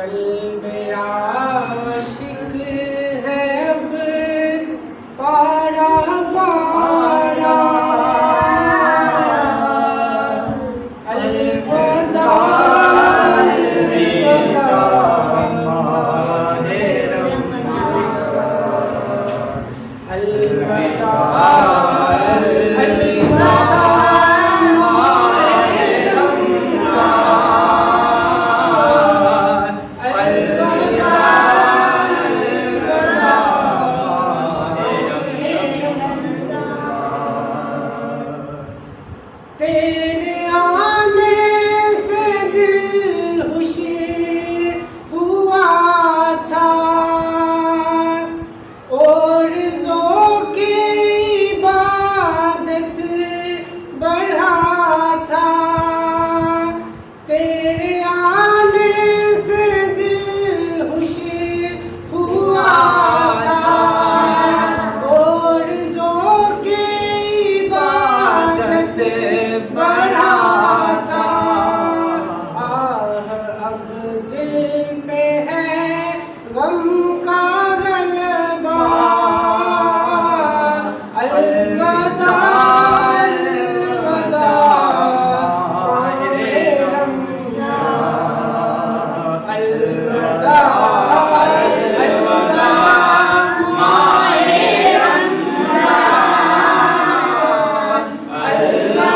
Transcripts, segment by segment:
कल्ब आशिक है अब पारा पारा, अलविदा अलविदा हमारे रमज़ान, अलविदा अलविदा तेरे आने से दिल खुशी हुआ था और ज़ौक़-ए इबादत बढ़ा था। तेरे आने से दिल खुशी हुआ था और ज़ौक़-ए इबादत बढ़ा था। आह अब दिल पे है गम का गलबा, अलविदा अलविदा माहे रमज़ान, अलविदा अलविदा माहे रमज़ान, अलविदा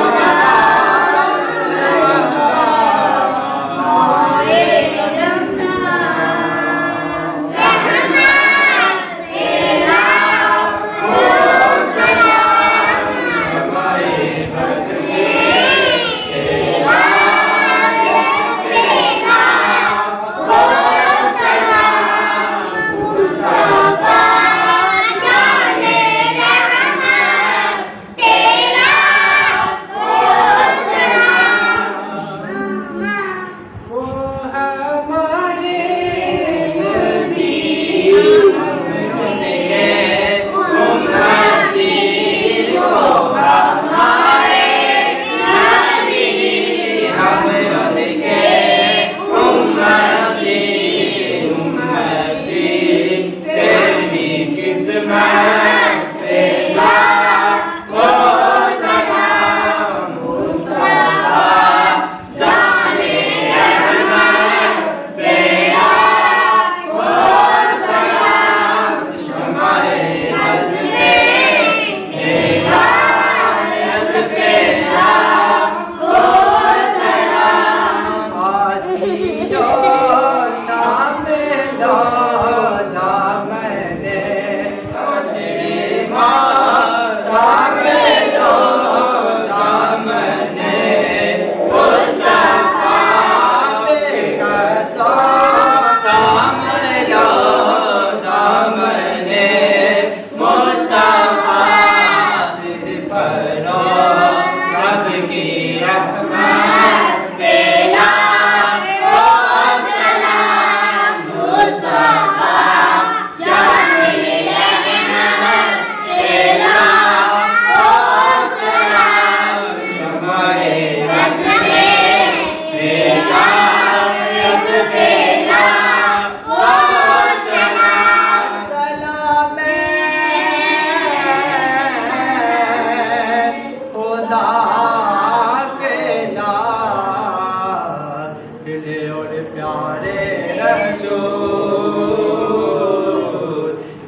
प्यारे रसूल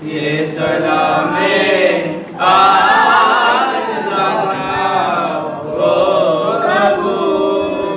ये सलामे